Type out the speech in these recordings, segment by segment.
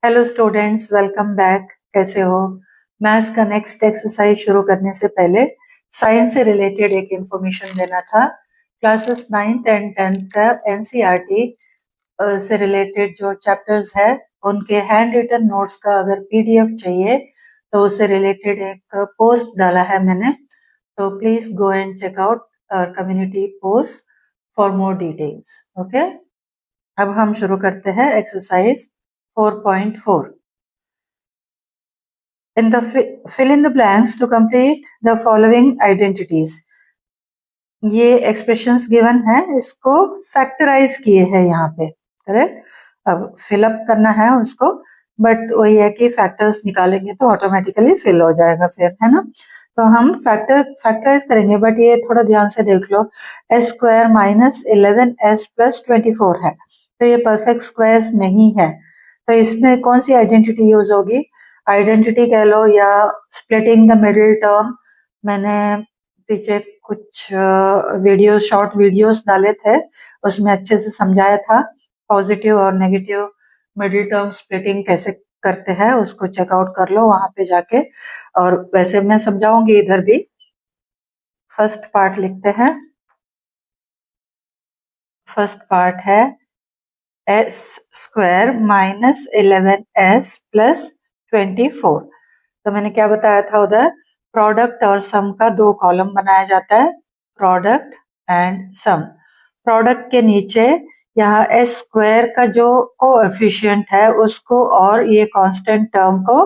Hello students, welcome back. कैसे हो? Maths का नेक्स्ट एक्सरसाइज शुरू करने से पहले साइंस से रिलेटेड एक इंफॉर्मेशन देना था। क्लासेस 9th एंड 10th का एनसीईआरटी से रिलेटेड जो चैप्टर्स है उनके हैंड रिटन नोट्स का अगर पीडीएफ चाहिए तो उससे रिलेटेड एक पोस्ट डाला है मैंने, तो please go and check out our community post for more details. Okay, अब हम शुरू करते हैं exercise 4.4। In the fill in the blanks to complete the following identities। ये एक्सप्रेशंस गिवन है, इसको फैक्टराइज किए हैं यहाँ पे, करेक्ट। अब फिलअप करना है उसको, बट वही है कि फैक्टर्स निकालेंगे तो ऑटोमेटिकली फिल हो जाएगा फिर, है ना। तो हम फैक्टराइज करेंगे, बट ये थोड़ा ध्यान से देख लो। S square minus 11s plus 24 है, तो ये परफेक्ट स्क्वायर्स नहीं है। तो इसमें कौन सी आइडेंटिटी यूज होगी? आइडेंटिटी कह लो या स्प्लिटिंग द मिडिल टर्म। मैंने पीछे कुछ शॉर्ट वीडियोस डाले थे, उसमें अच्छे से समझाया था पॉजिटिव और नेगेटिव मिडिल टर्म स्प्लिटिंग कैसे करते हैं, उसको चेकआउट कर लो वहां पे जाके। और वैसे मैं समझाऊंगी इधर भी। फर्स्ट पार्ट लिखते हैं। फर्स्ट पार्ट है s square minus 11s plus 24। तो मैंने क्या बताया था उधर? प्रोडक्ट और सम का दो कॉलम बनाया जाता है, प्रोडक्ट एंड सम। प्रोडक्ट के नीचे यहाँ एस स्क्वायर का जो कोएफिशिएंट है उसको और ये कांस्टेंट टर्म को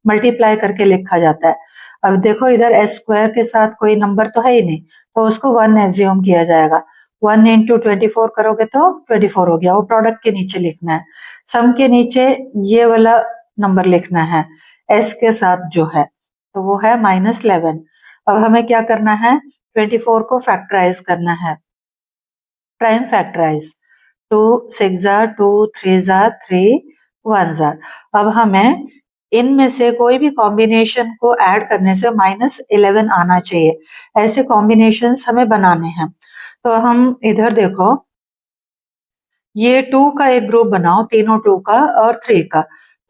मल्टीप्लाई करके लिखा जाता है। अब देखो इधर एस स्क्वायर के साथ कोई नंबर तो है ही नहीं, तो उसको 1 एज्यूम किया जाएगा। 1 इंटू 24 करोगे तो 24 हो गया, वो प्रोडक्ट के नीचे लिखना है। सम के नीचे ये वाला नंबर लिखना है एस के साथ जो है, तो वो है -11। अब हमें क्या करना है? 24 को फैक्टराइज करना है, प्राइम फैक्टराइज। 2 6 2 3 3 1। अब हमें इनमें से कोई भी कॉम्बिनेशन को ऐड करने से -11 आना चाहिए। ऐसे कॉम्बिनेशंस हमें बनाने हैं। तो हम इधर देखो, ये 2 का एक ग्रुप बनाओ, तीनों 2 का और 3 का,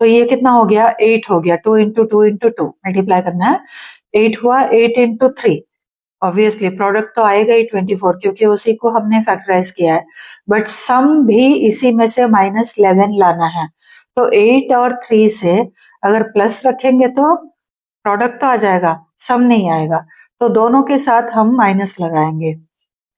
तो ये कितना हो गया? 8 हो गया। 2 इंटू 2 इंटू 2 मल्टीप्लाई करना है, 8 हुआ। 8 इंटू 3, ऑब्वियसली प्रोडक्ट तो आएगा ही 24, क्योंकि उसी को हमने फैक्टराइज किया है। बट सम भी इसी में से -11 लाना है। तो 8 और 3 से अगर प्लस रखेंगे तो प्रोडक्ट तो आ जाएगा, सम नहीं आएगा। तो दोनों के साथ हम माइनस लगाएंगे।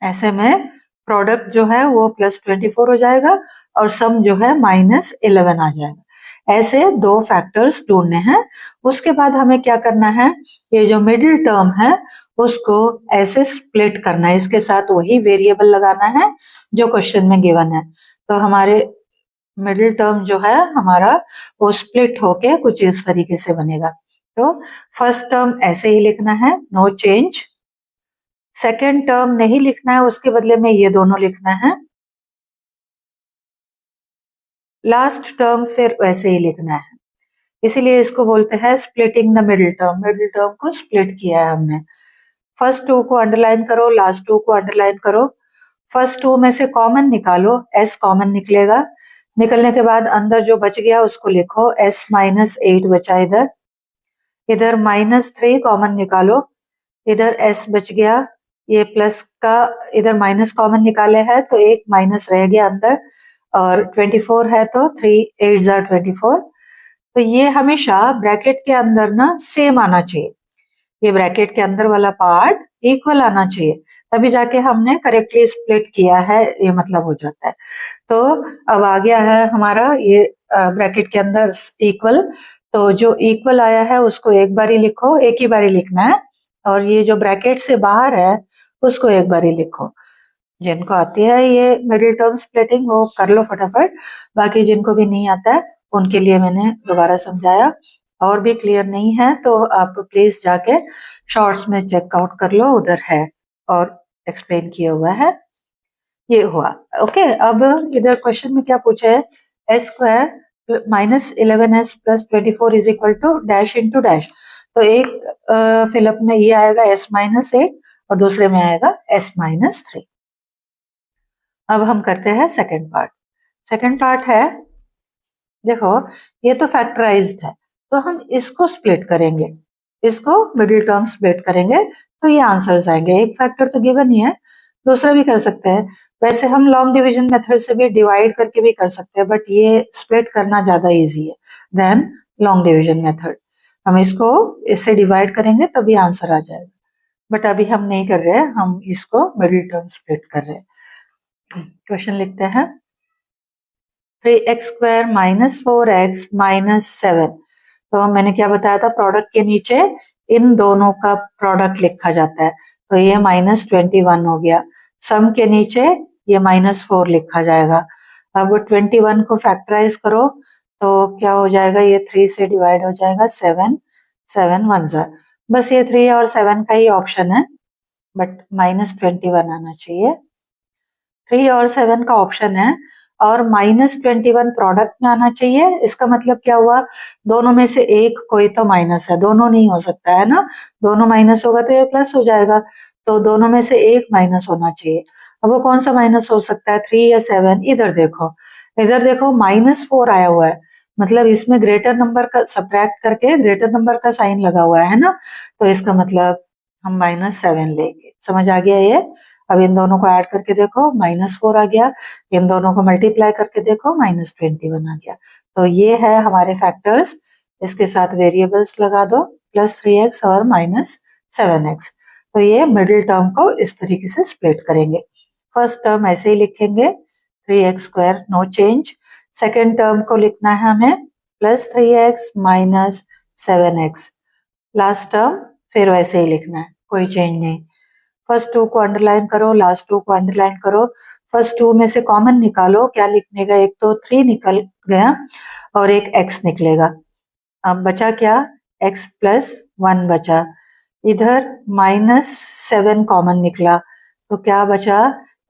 ऐसे में प्रोडक्ट जो है वो +24 हो जाएगा और सम जो है -11 आ जाएगा। ऐसे दो फैक्टर्स ढूंढने हैं। उसके बाद हमें क्या करना है? ये जो मिडिल टर्म है उसको ऐसे स्प्लिट करना है, इसके साथ वही वेरिएबल लगाना है जो क्वेश्चन में गिवन है। तो हमारे मिडिल टर्म जो है हमारा वो स्प्लिट होके कुछ इस तरीके से बनेगा। तो फर्स्ट टर्म ऐसे ही लिखना है, नो चेंज। सेकेंड टर्म नहीं लिखना है, उसके बदले में ये दोनों लिखना है। लास्ट टर्म फिर वैसे ही लिखना है, इसीलिए इसको बोलते हैं splitting the middle term. Middle term को स्प्लिट किया है हमने। फर्स्ट 2 को अंडरलाइन करो, लास्ट 2 को अंडरलाइन करो। फर्स्ट 2 में से कॉमन निकालो, एस कॉमन निकलेगा। निकलने के बाद अंदर जो बच गया उसको लिखो, एस -8 बचा इधर। इधर -3 कॉमन निकालो, इधर एस बच गया। ये प्लस का इधर माइनस कॉमन निकाले है तो एक माइनस रह गया अंदर, और 24 है तो 3 8 24। तो ये हमेशा ब्रैकेट के अंदर ना सेम आना चाहिए, ये ब्रैकेट के अंदर वाला पार्ट इक्वल आना चाहिए, तभी जाके हमने करेक्टली स्प्लिट किया है, ये मतलब हो जाता है। तो अब आ गया है हमारा ये ब्रैकेट के अंदर इक्वल। तो जो इक्वल आया है उसको एक बार ही लिखो, एक ही बार ही लिखना है, और ये जो ब्रैकेट से बाहर है उसको एक बार ही लिखो। जिनको आती है ये मिडिल टर्म स्प्लिटिंग वो कर लो फटाफट, बाकी जिनको भी नहीं आता है उनके लिए मैंने दोबारा समझाया। और भी क्लियर नहीं है तो आप प्लीज जाके शॉर्ट्स में चेकआउट कर लो, उधर है और एक्सप्लेन किया हुआ है। ये हुआ ओके। अब इधर क्वेश्चन में क्या पूछा है? S square -11s plus 24 is equal to dash into dash. तो एक फिलअप में ये आएगा s-8 और दूसरे में आएगा s-3। अब हम करते हैं सेकंड पार्ट। सेकंड पार्ट है देखो ये तो फैक्टराइज्ड है, तो हम इसको स्प्लिट करेंगे, इसको मिडिल टर्म स्प्लिट करेंगे तो ये आंसर्स आएंगे। एक फैक्टर तो गिवन ही है, दूसरा भी कर सकते हैं। वैसे हम लॉन्ग डिवीजन मेथड से भी डिवाइड करके भी कर सकते हैं, बट ये स्प्लिट करना ज्यादा इजी है देन लॉन्ग डिवीजन मेथड। हम इसको इससे डिवाइड करेंगे तभी आंसर आ जाएगा, बट अभी हम नहीं कर रहे हैं, हम इसको मिडिल टर्म स्प्लिट कर रहे हैं। क्वेश्चन लिखते हैं 3x square minus 4x minus 7। तो मैंने क्या बताया था, प्रोडक्ट के नीचे इन दोनों का प्रोडक्ट लिखा जाता है, तो ये -21 हो गया। सम के नीचे ये -4 लिखा जाएगा। अब 21 को फैक्टराइज करो तो क्या हो जाएगा, ये 3 से डिवाइड हो जाएगा, 7 7 1 ज़ा, बस ये 3 और 7 का ही ऑप्शन है, बट -21 आना चाहिए। 3 और 7 का ऑप्शन है और -21 प्रोडक्ट में आना चाहिए। इसका मतलब क्या हुआ, दोनों में से एक कोई तो माइनस है, दोनों नहीं हो सकता है ना, दोनों माइनस होगा तो ये प्लस हो जाएगा, तो दोनों में से एक माइनस होना चाहिए। अब वो कौन सा माइनस हो सकता है, 3 या 7? इधर देखो, इधर देखो -4 आया हुआ है, मतलब इसमें ग्रेटर नंबर का सब्ट्रैक्ट करके ग्रेटर नंबर का साइन लगा हुआ है ना, तो इसका मतलब हम -7 लेंगे। समझ आ गया ये? अब इन दोनों को ऐड करके देखो, -4 आ गया, इन दोनों को मल्टीप्लाई करके देखो, -21 आ गया। तो ये है हमारे फैक्टर्स, इसके साथ वेरिएबल्स लगा दो, +3x और -7x। तो ये मिडिल टर्म को इस तरीके से स्प्लिट करेंगे। फर्स्ट टर्म ऐसे ही लिखेंगे, 3x square no change. Second term को लिखना है हमें +3x -7x। लास्ट टर्म फिर वैसे ही लिखना है, कोई चेंज नहीं। फर्स्ट 2 को अंडरलाइन करो, लास्ट 2 को अंडरलाइन करो। फर्स्ट 2 में से कॉमन निकालो, क्या निकलेगा, एक तो 3 निकल गया और एक x निकलेगा। अब बचा क्या, x प्लस 1 बचा। इधर -7 कॉमन निकला, तो क्या बचा,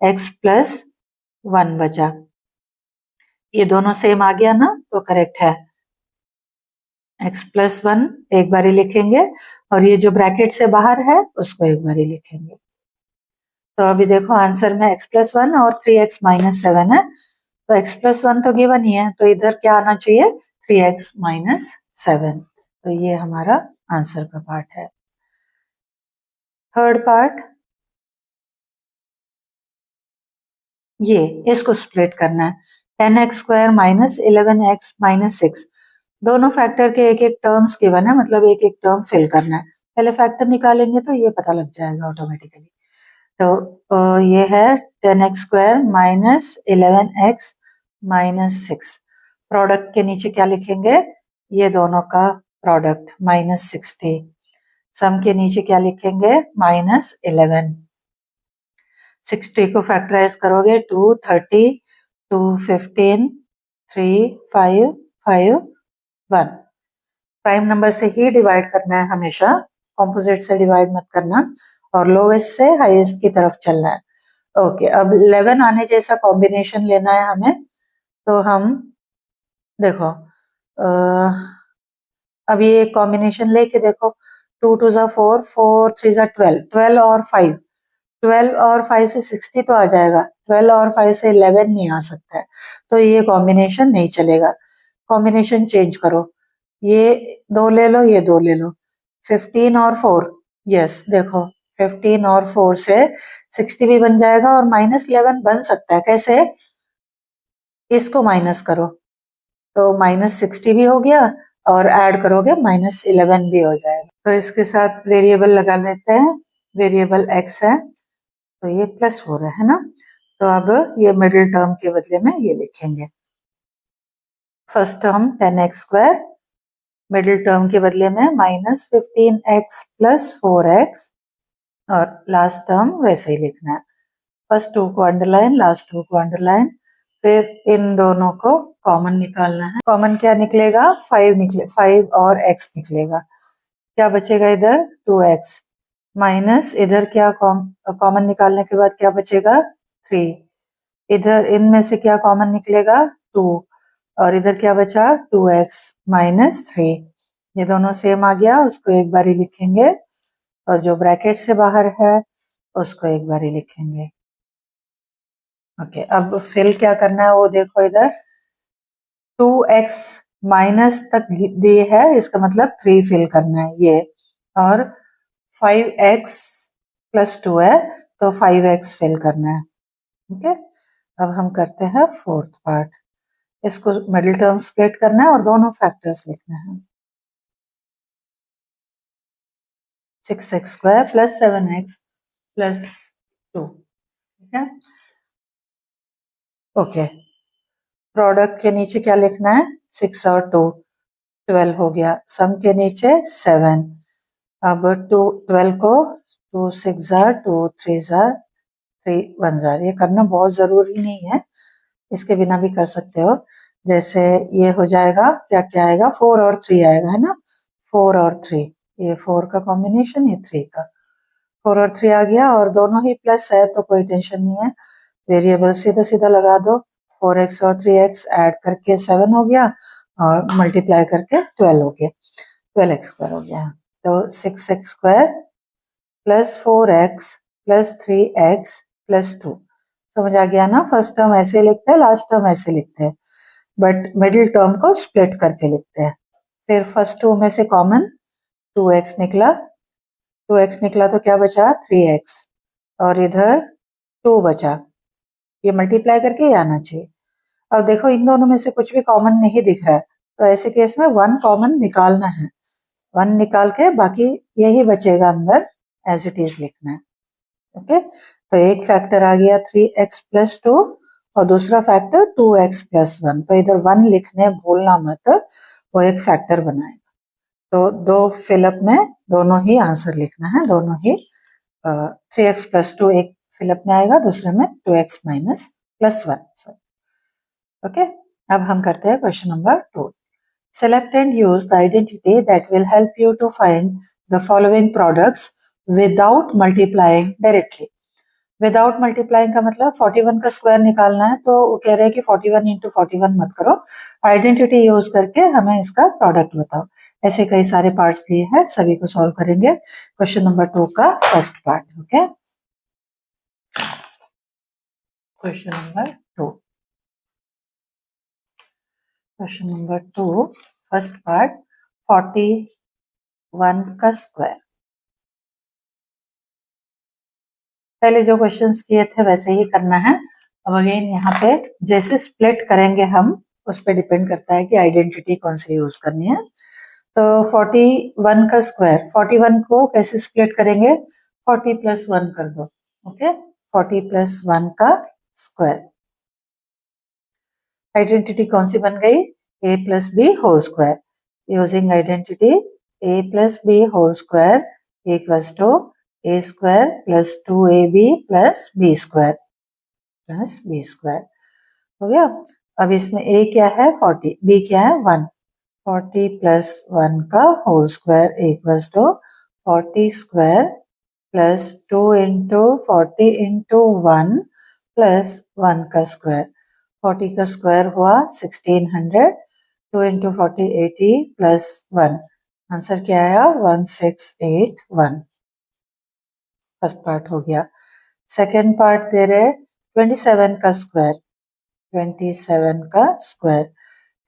x प्लस 1 बचा। ये दोनों सेम आ गया ना, तो करेक्ट है। x प्लस 1 एक बारी लिखेंगे और ये जो ब्रैकेट से बाहर है उसको एक बारी लिखेंगे। तो अभी देखो आंसर में x प्लस 1 और 3x माइनस 7 है, तो x प्लस 1 तो गिवन ही है, तो इधर क्या आना चाहिए, 3x माइनस 7। तो ये हमारा आंसर का पार्ट है। थर्ड पार्ट, ये इसको स्प्लिट करना है, 10x square minus 11x minus 6। दोनों फैक्टर के एक एक टर्म्स गिवन है, मतलब एक एक टर्म फिल करना है। पहले फैक्टर निकालेंगे तो ये पता लग जाएगा ऑटोमेटिकली। तो ये है 10x square minus 11x minus 6। Product के नीचे क्या लिखेंगे, ये दोनों का प्रोडक्ट -60। सम के नीचे क्या लिखेंगे, -11। 60 को फैक्टराइज करोगे, 2 30 2 15 3 5 5 1। प्राइम नंबर से ही डिवाइड करना है हमेशा, कॉम्पोजिट से डिवाइड मत करना, और लोवेस्ट से हाईएस्ट की तरफ चलना है। ओके, अब 11 आने जैसा कॉम्बिनेशन लेना है हमें, तो हम देखो अब ये कॉम्बिनेशन लेके देखो, 2 2 ज़ा 4 4 3 ज़ा 12, 12 और 5, 12 और 5 से 60 तो आ जाएगा, 12 और 5 से 11 नहीं आ सकता है, तो ये कॉम्बिनेशन नहीं चलेगा। कॉम्बिनेशन चेंज करो, ये 2 ले लो, ये 2 ले लो, 15 और 4, यस देखो 15 और 4 से 60 भी बन जाएगा और -11 बन सकता है। कैसे, इसको माइनस करो तो -60 भी हो गया और ऐड करोगे -11 भी हो जाएगा। तो इसके साथ वेरिएबल लगा लेते हैं, वेरिएबल x है, तो ये +4 है ना, तो अब ये मिडिल टर्म के बदले में ये लिखेंगे। First term 10x square, middle term के बदले में -15x प्लस 4x, और लास्ट टर्म वैसे ही लिखना है। फर्स्ट 2 को अंडरलाइन, लास्ट 2 को अंडरलाइन, फिर इन दोनों को कॉमन निकालना है। कॉमन क्या निकलेगा, 5 निकले, 5 और x निकलेगा। क्या बचेगा इधर, 2x माइनस, इधर क्या कॉमन निकालने के बाद क्या बचेगा, 3। इधर इनमें से क्या कॉमन निकलेगा, 2, और इधर क्या बचा, 2x माइनस 3। ये दोनों सेम आ गया, उसको एक बार ही लिखेंगे, और जो ब्रैकेट से बाहर है उसको एक बार ही लिखेंगे। ओके, अब फिल क्या करना है वो देखो इधर, 2x माइनस तक दिए है, इसका मतलब 3 फिल करना है ये, और 5x प्लस 2 है तो 5x फिल करना है। ओके, अब हम करते हैं फोर्थ पार्ट। इसको मिडिल टर्म स्प्लिट करना है और दोनों फैक्टर्स लिखना है। 6x square plus 7x plus 2। ठीक है, ओके। प्रोडक्ट के नीचे क्या लिखना है? 6 और 2, 12 हो गया। सम के नीचे 7। अब 12 को 2 6 जार, 2 3 जार, 3 1 जार। ये करना बहुत जरूरी नहीं है, इसके बिना भी कर सकते हो। जैसे ये हो जाएगा, क्या क्या आएगा? 4 और 3 आएगा, है ना? 4 और 3, ये 4 का कॉम्बिनेशन, ये 3 का। 4 और 3 आ गया, और दोनों ही प्लस है तो कोई टेंशन नहीं है। वेरिएबल सीधा सीधा लगा दो। 4x और 3x ऐड करके 7 हो गया, और मल्टीप्लाई करके 12 हो गया, 12x स्क्वायर हो गया। तो 6x square plus 4x plus 3x plus 2। समझ आ गया ना? फर्स्ट टर्म ऐसे लिखते हैं, लास्ट टर्म ऐसे लिखते हैं, बट मिडिल टर्म को स्प्लिट करके लिखते हैं। फिर फर्स्ट टू में से कॉमन 2x निकला, 2x निकला तो क्या बचा? 3x, और इधर 2 बचा। ये मल्टीप्लाई करके ये आना चाहिए। अब देखो, इन दोनों में से कुछ भी कॉमन नहीं दिख रहा है, तो ऐसे केस में 1 कॉमन निकालना है। 1 निकाल के बाकी यही बचेगा अंदर, एज इट इज लिखना है। ओके, तो एक फैक्टर आ गया 3x प्लस 2, और दूसरा फैक्टर 2x प्लस 1। तो इधर 1 लिखने भूलना मत, वो एक फैक्टर बनाएगा। तो दो फिलअप में दोनों ही आंसर लिखना है, दोनों ही 3x प्लस 2 एक फिलअप में आएगा, दूसरे में 2x माइनस प्लस 1। ओके, अब हम करते हैं question number 2। Select and use the identity that will help you to find the following products without multiplying directly. Without multiplying का मतलब 41 का स्क्वायर निकालना है, तो वो कह रहे हैं कि 41 इंटू 41 मत करो, आइडेंटिटी यूज करके हमें इसका प्रोडक्ट बताओ। ऐसे कई सारे पार्ट्स दिए हैं, सभी को सॉल्व करेंगे। क्वेश्चन नंबर 2 का first part. Okay, question number 2, question number 2 first part, 41 का स्क्वायर। पहले जो क्वेश्चंस किए थे वैसे ही करना है। अब अगेन यहाँ पे जैसे स्प्लिट करेंगे हम, उस पर डिपेंड करता है कि आइडेंटिटी कौन सी यूज करनी है। तो 41 का स्क्वायर, 41 को कैसे स्प्लिट करेंगे? 40 प्लस 1 कर दो। ओके, 40 प्लस 1 का स्क्वायर। आइडेंटिटी कौन सी बन गई? a plus B whole square. Using identity a plus B whole square equals to a square plus 2ab plus b square plus b square. हो गया। अब इसमें a क्या है? 40, b क्या है? 1। 40 प्लस 1 का whole square equals to 40 square plus 2 into 40 into 1 plus 1 का स्क्वायर। 40 का स्क्वायर हुआ 1600, 2 इंटू 40 80 प्लस 1, आंसर क्या आया? 1681। फर्स्ट पार्ट हो गया। सेकेंड पार्ट दे रहे 27 का स्क्वायर। 27 का स्क्वायर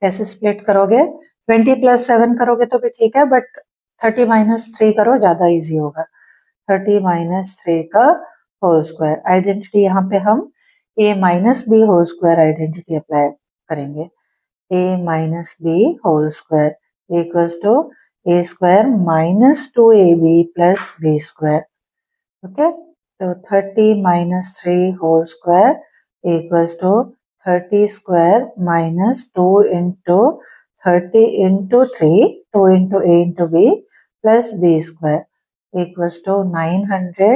कैसे स्प्लिट करोगे? 20 प्लस 7 करोगे तो भी ठीक है, बट 30 माइनस 3 करो, ज्यादा इजी होगा। 30 माइनस 3 का होल स्क्वायर। आइडेंटिटी यहाँ पे हम a minus B whole square identity apply करेंगे। a minus B whole square equals to a square minus 2ab plus b square. Okay, तो 30 minus 3 whole square equals to 30 square minus 2 into 30 into 3, 2 into a into b plus b square equals to 900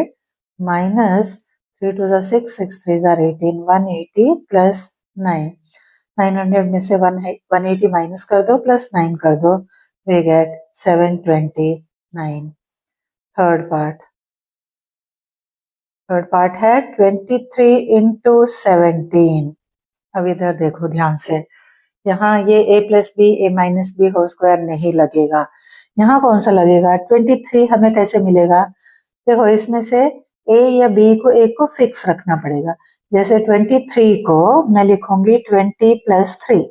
minus 3 two 6, 6 3 18, 180 plus 9। 900 में से 180 minus कर दो, plus 9 कर दो, we get 729। Third part, third part है 23 into 17। अब इधर देखो ध्यान से, यहाँ ये a plus B, a minus B whole square नहीं लगेगा। यहाँ कौन सा लगेगा? 23 हमें कैसे मिलेगा? देखो, इसमें से a या b को एक को फिक्स रखना पड़ेगा। जैसे 23 को मैं लिखूंगी 20 प्लस 3,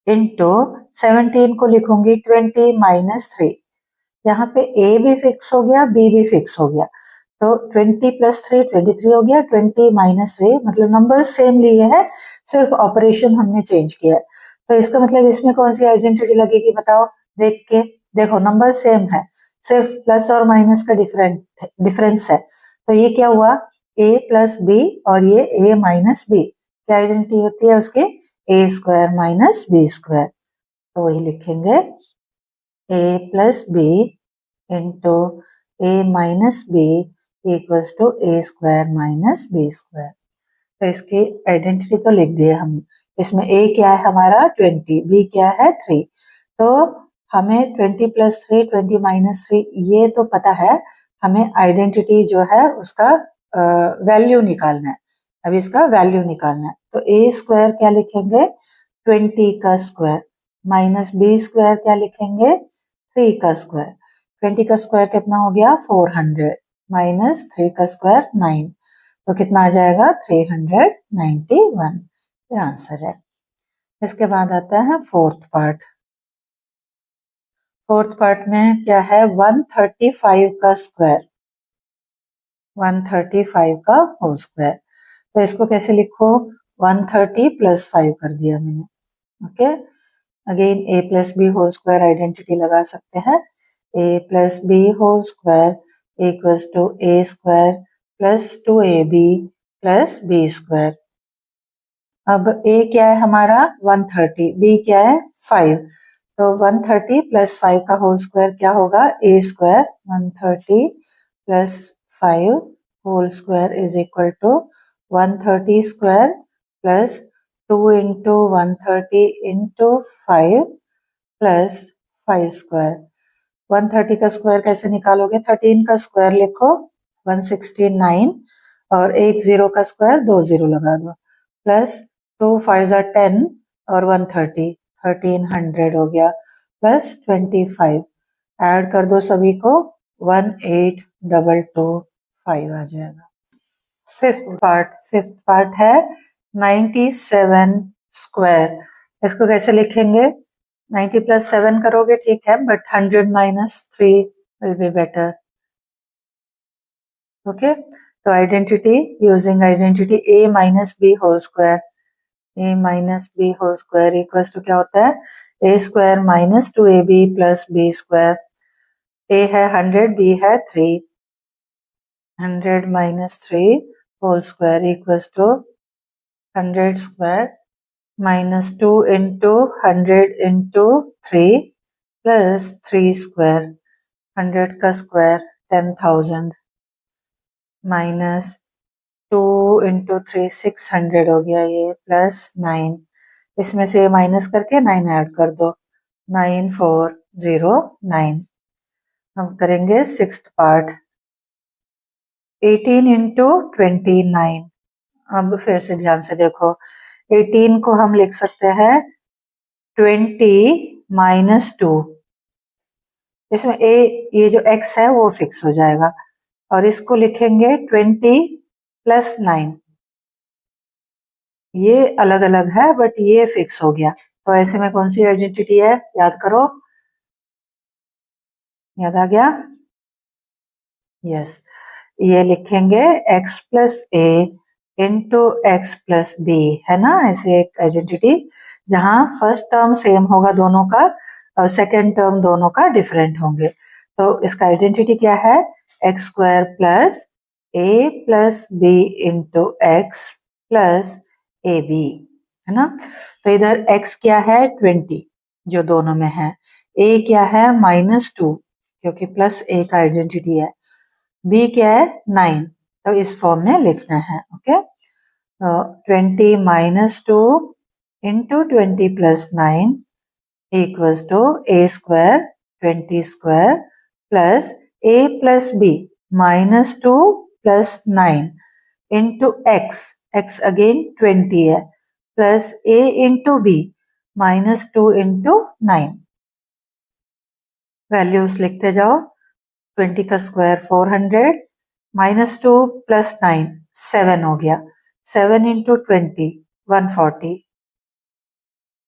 इंटू 17 को लिखूंगी 20 माइनस 3। यहाँ पे ए भी फिक्स हो गया, बी भी फिक्स हो गया, तो 20 प्लस 3 23 हो गया, 20 माइनस 3 मतलब नंबर सेम लिए है, सिर्फ ऑपरेशन हमने चेंज किया है। तो इसका मतलब इसमें कौन सी आइडेंटिटी लगेगी बताओ, देख के देखो नंबर सेम है, सिर्फ प्लस और माइनस का डिफरेंस है। तो ये क्या हुआ, ए प्लस बी और ये ए माइनस बी, क्या आइडेंटिटी होती है उसकी, ए स्क्वायर माइनस बी स्क्वायर। तो वही लिखेंगे a plus b into a minus b equals to a square minus b square। तो इसकी आइडेंटिटी तो लिख दिए हम। इसमें a क्या है हमारा 20, b क्या है 3। तो हमें 20 प्लस 3 20 माइनस 3 ये तो पता है, हमें आइडेंटिटी जो है उसका वैल्यू निकालना है। अब इसका वैल्यू निकालना है, तो a स्क्वायर क्या लिखेंगे 20 का स्क्वायर माइनस बी स्क्वायर क्या लिखेंगे 3 का स्क्वायर। 20 का स्क्वायर कितना हो गया 400 माइनस 3 का स्क्वायर 9, तो कितना आ जाएगा 391। ये आंसर है। इसके बाद आता है फोर्थ पार्ट। फोर्थ पार्ट में क्या है 135 का स्क्वायर, 135 का होल स्क्वायर। तो इसको कैसे लिखो 130 प्लस 5 कर दिया मैंने। Okay, again a plus B whole square identity लगा सकते हैं, a plus B whole square equals to a square plus 2ab plus b square. अब a क्या है हमारा 130, b क्या है 5, तो 130 प्लस 5 का होल स्क्वायर क्या होगा a square 130 plus 5 whole square is equal to 130 square plus 2 into 130 into 5 plus 5 square. 130 का स्क्वायर कैसे निकालोगे, 13 का स्क्वायर लिखो 169 और एक जीरो का स्क्वायर 2 जीरो लगा दो, प्लस 2 5 10 और 130 1300 हो गया, प्लस 25 ऐड कर दो सभी को 18225 आ जाएगा। फिफ्थ पार्ट है 97 स्क्वायर। इसको कैसे लिखेंगे, 90 प्लस 7 करोगे ठीक है, but 100 minus 3 will be better. Okay, तो identity using identity a minus B whole square, a minus B whole square equals to क्या होता है a square minus 2ab plus b square. a है 100, b है 3, 100 minus 3 whole square equals to 100 square minus 2 into 100 into 3 plus 3 square, 100 का square 10,000 minus 2 into 3 600 हो गया ये, plus 9, इसमें से माइनस करके 9 ऐड कर दो 9409। हम करेंगे सिक्स्थ पार्ट 18 इंटू 29। अब फिर से ध्यान से देखो, 18 को हम लिख सकते हैं 20 माइनस 2, इसमें a ये जो x है वो फिक्स हो जाएगा, और इसको लिखेंगे 20 प्लस 9, ये अलग अलग है बट ये फिक्स हो गया। तो ऐसे में कौन सी आइडेंटिटी है याद करो, याद आ गया, यस, ये लिखेंगे x प्लस ए इंटू एक्स प्लस बी, है ना, ऐसे एक आइडेंटिटी जहां फर्स्ट टर्म सेम होगा दोनों का और सेकेंड टर्म दोनों का डिफरेंट होंगे। तो इसका आइडेंटिटी क्या है X square plus A plus B into X plus A B, है ना। तो इधर x क्या है 20 जो दोनों में है, a क्या है -2 क्योंकि प्लस a का आइडेंटिटी है, b क्या है 9, तो इस फॉर्म में लिखना है। ओके, तो 20 minus 2 into 20 plus 9 equals to a square 20 square plus a plus b -2 plus 9 into X, X again 20 है, plus a into b -2 into 9। Values लिखते जाओ, 20 का स्क्वायर 400 -2 प्लस 9 7 हो गया, 7 इंटू 20 140,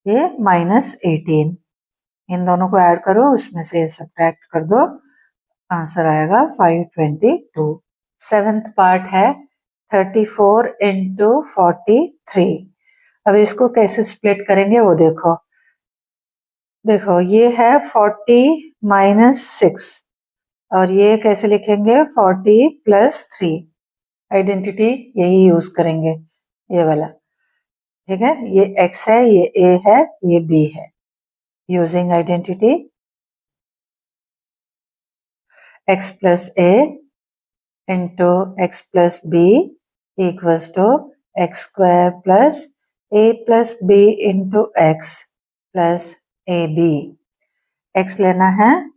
ये -18, इन दोनों को ऐड करो, उसमें से सब्ट्रैक्ट कर दो, आंसर आएगा 522। सेवेंथ पार्ट है 34 इंटू 43। अब इसको कैसे स्प्लिट करेंगे वो देखो। देखो ये है 40 माइनस 6 और ये कैसे लिखेंगे 40 प्लस 3। आइडेंटिटी यही यूज करेंगे, ये वाला, ठीक है। ये x है, ये a है, ये b है। Using identity x plus a into x plus b equals to X square plus a plus b into x plus A B. x लेना है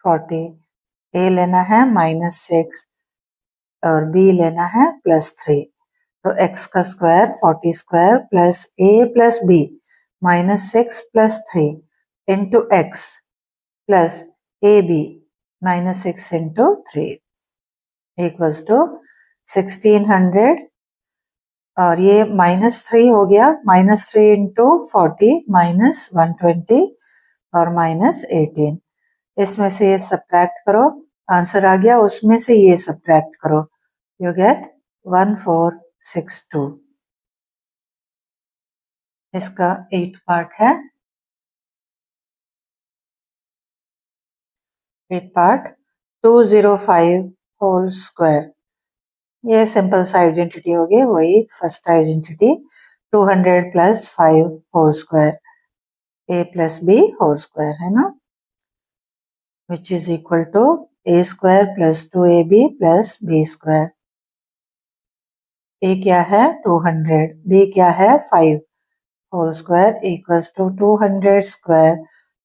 40, a लेना है -6 और b लेना है +3। तो x का square 40 square plus a plus b -6 plus 3 into x plus A B -6 into 3 equals to 1600। और ये -3 हो गया, -3 इंटू 40 -120 और -18। इसमें से ये सब्ट्रैक्ट करो, आंसर आ गया, उसमें से ये सब्ट्रैक्ट करो, यू गेट 1462। इसका 8 पार्ट है। 8 पार्ट 205 होल स्क्वायर। ये सिंपल सा आइडेंटिटी होगी, वही first identity 200 plus 5 whole square, a plus b whole square है ना, which is equal to a square plus 2ab plus b square। a क्या है 200, b क्या है 5 whole square equals to 200 square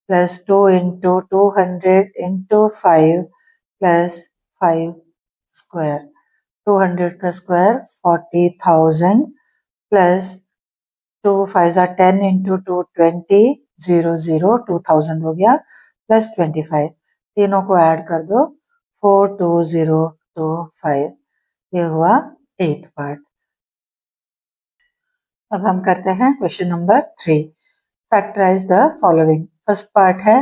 plus 2 into 200 into 5 plus 5 square. 200 का square 40,000 plus 2 5 10 into 2 20 0 0 2000 हो गया plus 25। तीनों को ऐड कर दो 42025। ये हुआ 8th पार्ट। अब हम करते हैं question number 3। Factorize the following. First part है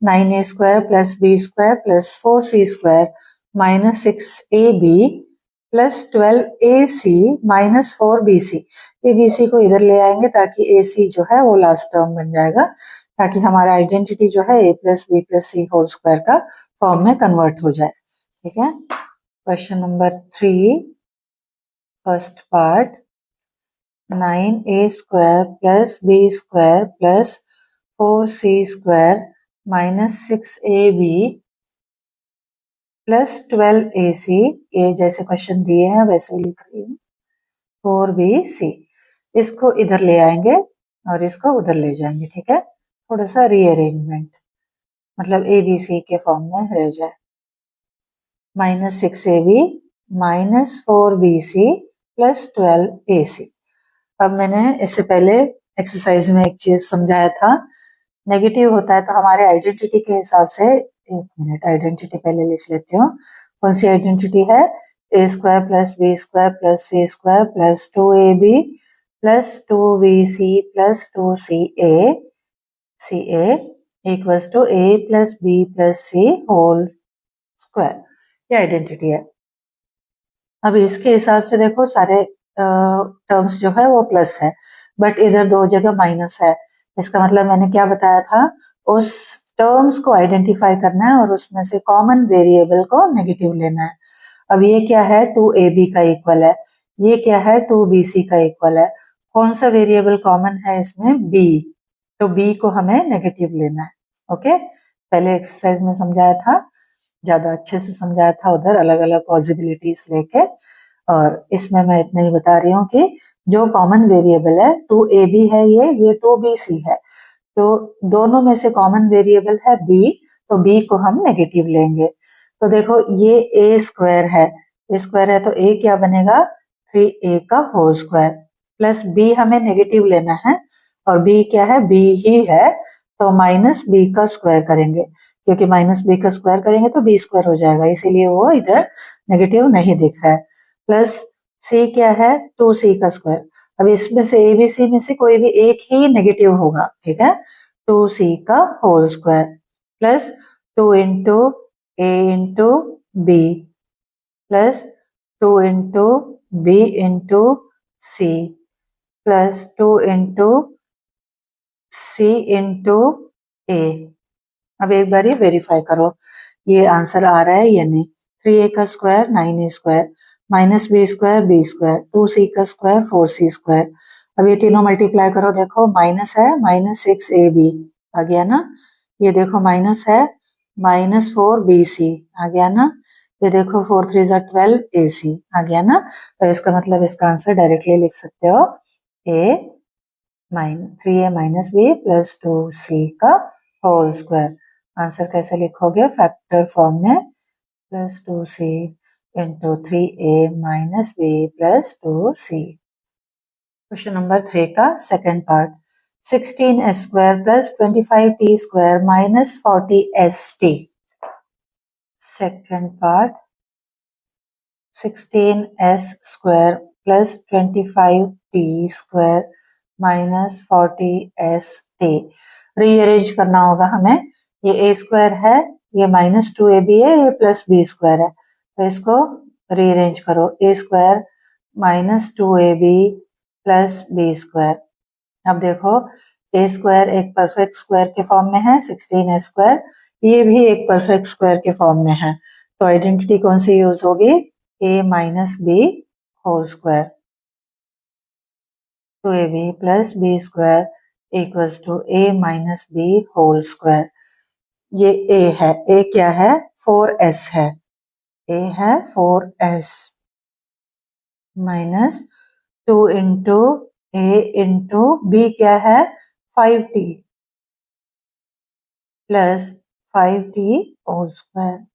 9a square plus b square plus 4c square minus 6ab plus 12ac minus 4bc। ये bc को इधर ले आएंगे ताकि ac जो है वो लास्ट टर्म बन जाएगा, ताकि हमारा आइडेंटिटी जो है a plus b plus c whole square का फॉर्म में कन्वर्ट हो जाए, ठीक है। Question number 3 first part 9a square plus b square plus 4c square minus 6ab plus 12ac। ये जैसे क्वेश्चन दिए हैं वैसे लिख रही हूँ। 4bc इसको इधर ले आएंगे और इसको उधर ले जाएंगे, ठीक है। थोड़ा सा रीअरेंजमेंट, मतलब abc के फॉर्म में रह जाए। Minus 6ab minus 4bc plus 12ac। अब मैंने इससे पहले एक्सरसाइज में एक चीज समझाया था, नेगेटिव होता है तो हमारे आइडेंटिटी के हिसाब से, एक मिनट आइडेंटिटी पहले लिख लेती हूँ। कौन सी आइडेंटिटी है, a square plus b square plus c square plus 2ab plus 2bc plus 2ca equals to a plus b plus c whole square. ये आइडेंटिटी है। अब इसके हिसाब से देखो सारे टर्म्स जो है वो प्लस है, बट इधर दो जगह माइनस है। इसका मतलब मैंने क्या बताया था, उस टर्म्स को आइडेंटिफाई करना है और उसमें से कॉमन वेरिएबल को नेगेटिव लेना है। अब ये क्या है 2ab का इक्वल है, ये क्या है 2bc का इक्वल है। कौन सा वेरिएबल कॉमन है इसमें, b, तो b को हमें नेगेटिव लेना है। ओके, पहले एक्सरसाइज में समझाया था, ज्यादा अच्छे से समझाया था, उधर अलग अलग पॉसिबिलिटीज लेके। और इसमें मैं इतना ही बता रही हूँ कि जो कॉमन वेरिएबल है 2ab है, ये 2bc है, तो दोनों में से कॉमन वेरिएबल है b, तो b को हम नेगेटिव लेंगे। तो देखो ये a स्क्वायर है, तो a क्या बनेगा 3a का होल स्क्वायर प्लस b हमें नेगेटिव लेना है और b क्या है b ही है, तो माइनस b का स्क्वायर करेंगे, क्योंकि माइनस b का स्क्वायर करेंगे तो b स्क्वायर हो जाएगा, इसीलिए वो इधर नेगेटिव नहीं दिख रहा है। प्लस c क्या है 2c का स्क्वायर। अब इसमें से ए बी सी में से कोई भी एक ही नेगेटिव होगा, ठीक है। 2c का whole square plus 2 into a into b plus 2 into b into c plus 2 into c into a. अब एक बार ये वेरीफाई करो ये आंसर आ रहा है या नहीं। 3a का square 9a square minus B square 2c का स्क्वायर 4c स्क्वायर। अब ये तीनों मल्टीप्लाई करो, देखो माइनस है -6ab आ गया ना। ये देखो माइनस है -4bc आ गया ना। ये देखो 4 3 जा 12ac आ गया ना। तो इसका मतलब इसका आंसर डायरेक्टली लिख सकते हो a 3a minus B plus 2c का होल स्क्वायर। आंसर कैसे लिखोगे, फैक्टर फॉर्म में, plus 2c into 3a minus B plus 2c। Question number 3 का second part, 16s square plus 25t square minus 40st। Second part, 16s square plus 25t square minus 40st। Rearrange करना होगा हमें। ये a square है, ये -2ab है, ये plus b square है, तो इसको रीअरेंज करो। a square -2ab plus b square. अब देखो a स्क्वायर एक परफेक्ट स्क्वायर के फॉर्म में है, 16 स्क्वायर, ये भी एक परफेक्ट स्क्वायर के फॉर्म में है, तो आइडेंटिटी कौन सी यूज होगी, a minus b whole square. 2ab plus b square equals to a minus b whole square. ये a है, a क्या है, 4s है, a है 4s minus 2 into a into b क्या है 5t plus 5t whole square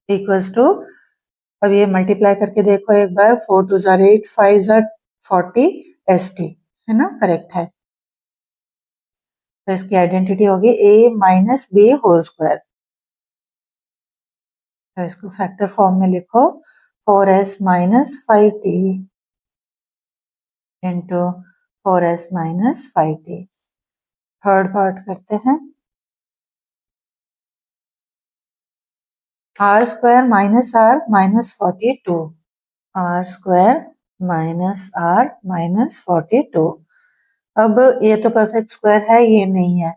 equals to, अब ये मल्टीप्लाई करके देखो एक बार, 4 2 जार 8 5 जार 40 st है ना, करेक्ट है। तो इसकी आइडेंटिटी होगी a minus B whole square. तो इसको फैक्टर फॉर्म में लिखो, 4s minus 5t into 4s minus 5t। Third part करते हैं, r square minus r minus 42, r square minus r minus 42। अब ये तो परफेक्ट स्क्वायर है, ये नहीं है,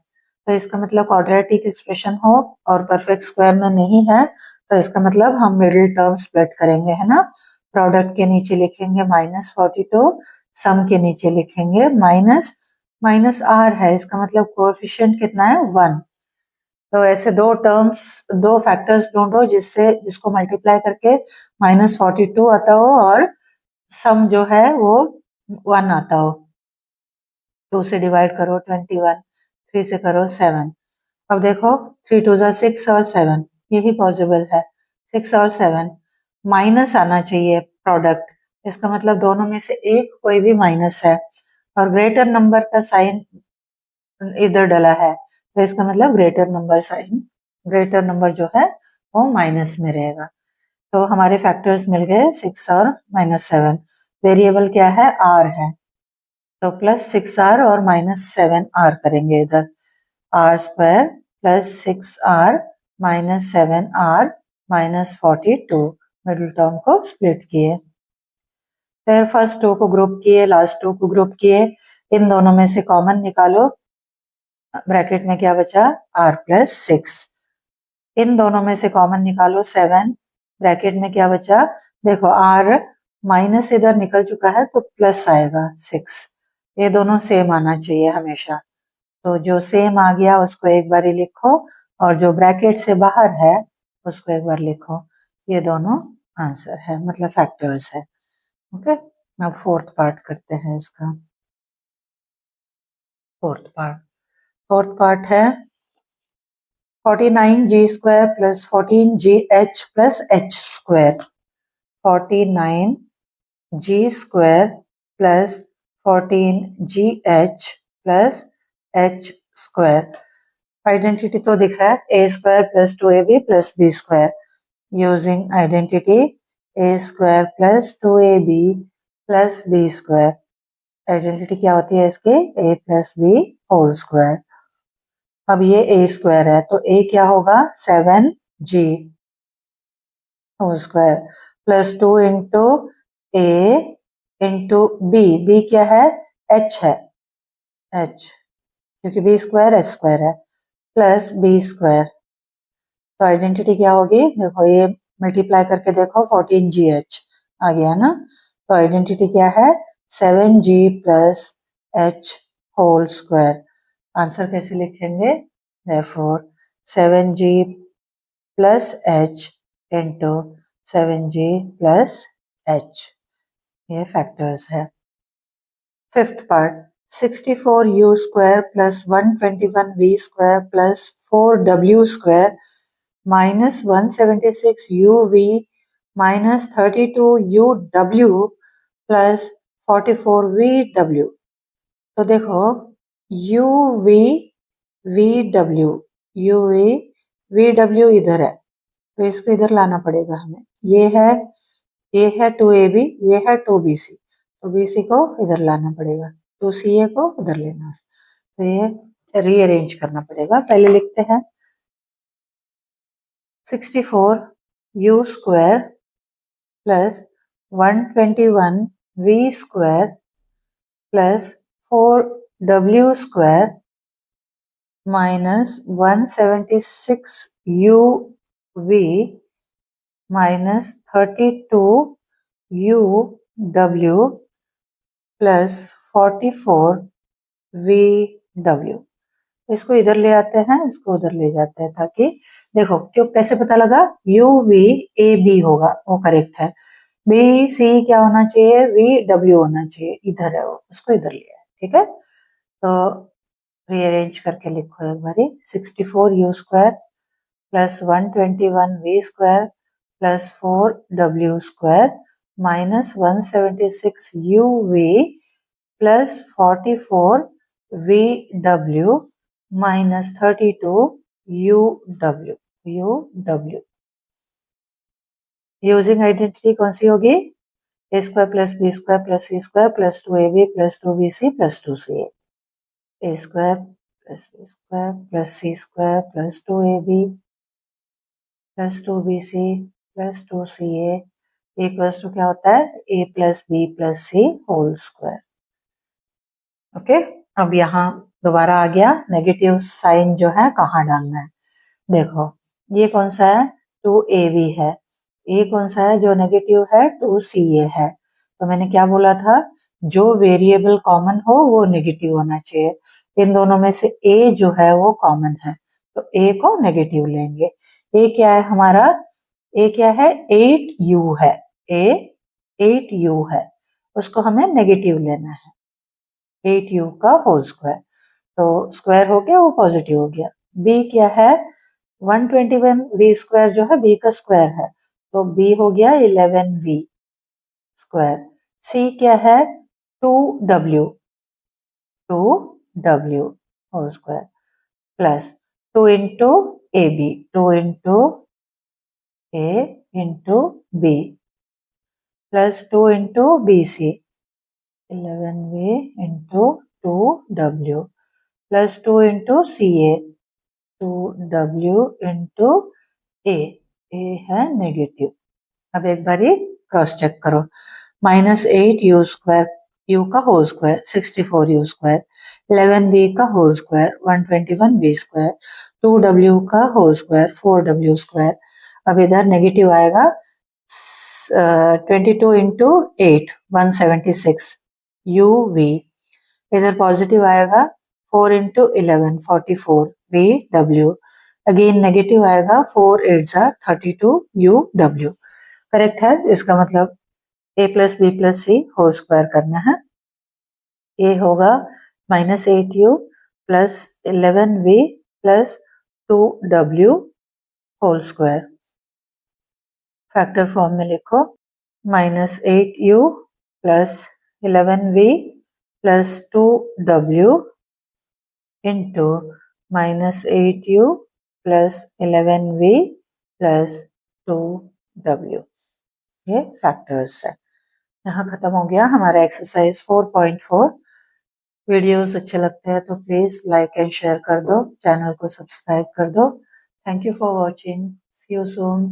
तो इसका मतलब क्वाड्रेटिक एक्सप्रेशन हो और परफेक्ट स्क्वायर में नहीं है, तो इसका मतलब हम मिडिल टर्म स्प्लिट करेंगे, है ना। प्रोडक्ट के नीचे लिखेंगे -42, सम के नीचे लिखेंगे माइनस r है, इसका मतलब कोएफिशिएंट कितना है 1। तो ऐसे दो टर्म्स, दो फैक्टर्स ढूंढो जिसको मल्टीप्लाई करके -42 आता हो और सम जो है वो 1 आता हो। 2 से डिवाइड करो 21, 3 से करो 7। अब देखो 3 2 जा 6 और 7, यही पॉसिबल है, 6 और 7 माइनस आना चाहिए प्रोडक्ट, इसका मतलब दोनों में से एक कोई भी माइनस है और ग्रेटर नंबर का साइन इधर डला है, तो इसका मतलब greater number sign, greater number जो है वो माइनस में रहेगा। तो हमारे फैक्टर्स मिल गए 6 और -7। वेरिएबल क्या है, r है, तो +6r और -7r करेंगे इधर। r square plus 6r minus 7r minus 42, middle term को स्प्लिट किए, फिर फर्स्ट 2 को ग्रुप किए, लास्ट 2 को ग्रुप किए, इन दोनों में से कॉमन निकालो, ब्रैकेट में क्या बचा r प्लस 6, इन दोनों में से कॉमन निकालो 7, ब्रैकेट में क्या बचा, देखो r माइनस इधर निकल चुका है तो प्लस आएगा 6, ये दोनों सेम आना चाहिए हमेशा, तो जो सेम आ गया उसको एक बार ही लिखो और जो ब्रैकेट से बाहर है उसको एक बार लिखो, ये दोनों आंसर है, मतलब फैक्टर्स है। ओके, अब फोर्थ पार्ट करते हैं इसका। फोर्थ पार्ट है 49g square plus 14gh plus h square. 49g square plus 14gh plus h square. Identity तो दिख रहा है, a square plus 2ab plus b square. Using identity a square plus 2ab plus b square identity क्या होती है इसके, a plus B whole square. अब ये a स्क्वायर है तो a क्या होगा 7g whole square plus 2 into a into b क्या है h है, h क्योंकि b स्क्वायर h स्क्वायर है प्लस b स्क्वायर। तो आइडेंटिटी क्या होगी, देखो ये मल्टीप्लाई करके देखो 14gh आ गया ना। तो आइडेंटिटी क्या है 7g plus h whole square. Answer कैसे लिखेंगे, therefore 7g plus h into 7g plus h, ये फैक्टर्स है। Fifth part 64u square plus 121v square plus 4w square minus 176uv minus 32uw plus 44vw। तो देखो uv vw uv vw इधर है तो इसको इधर लाना पड़ेगा हमें। ये है 2ab, ये है 2bc, तो bc को इधर लाना पड़ेगा, 2ca को उधर लेना है। तो ये रीअरेंज करना पड़ेगा। पहले लिखते हैं 64u square plus 121v square plus 4w square minus 176uv minus 32uw plus 44vw। इसको इधर ले आते हैं, इसको उधर ले जाते हैं, ताकि देखो क्यों कैसे पता लगा, यू वी ए बी होगा वो करेक्ट है, बी सी क्या होना चाहिए वी डब्ल्यू होना चाहिए, इधर है वो, उसको इधर लिया है। ठीक है, तो रीअरेंज करके लिखो एक बारी 64u square plus 121v square plus 4w square minus 176uv plus 44vw minus 32uw uw। Using identity कौन सी होगी, a square plus b square plus c square plus 2ab plus 2bc plus 2ca। A square plus b square plus c square plus 2ab plus 2bc plus 2ca equals to क्या होता है a plus B plus C whole square. Okay, अब यहाँ दोबारा आ गया negative sign जो है कहाँ डालना है। देखो ये कौन सा है 2ab है, ये कौन सा है जो नेगेटिव है 2ca है। तो मैंने क्या बोला था, जो वेरिएबल कॉमन हो वो नेगेटिव होना चाहिए। इन दोनों में से a जो है वो कॉमन है तो a को नेगेटिव लेंगे। a क्या है हमारा, a क्या है 8u है, a 8u है, उसको हमें नेगेटिव लेना है 8u का होल स्क्वायर। तो स्क्वायर हो गया वो पॉजिटिव हो गया। b क्या है 121v स्क्वायर जो है b का स्क्वायर है तो b हो गया 11v स्क्वायर। c क्या है 2w whole square plus 2 into a b 2 into a into b plus 2 into b c 11v into 2w plus 2 into c a 2w into a है negative. अब एक बारी क्रॉस चेक करो, minus 8u square u का whole square 64u square 11v का whole square 121v square 2w का whole square 4w square. अब इधर नेगेटिव आएगा 22 इंटू 8 176 uv, इधर पॉजिटिव आएगा 4 इंटू 11 44 vw, अगेन नेगेटिव आएगा 4 8 32 uw। करेक्ट है, इसका मतलब a plus B plus C whole square करना है। a होगा minus 8u plus 11v plus 2w whole square. Factor form में लिखो minus 8u plus 11v plus 2w into minus 8u plus 11v plus 2w, ये factors है। यहाँ खत्म हो गया हमारा एक्सरसाइज 4.4। वीडियोस अच्छे लगते हैं तो प्लीज लाइक एंड शेयर कर दो, चैनल को सब्सक्राइब कर दो। Thank you for watching, see you soon.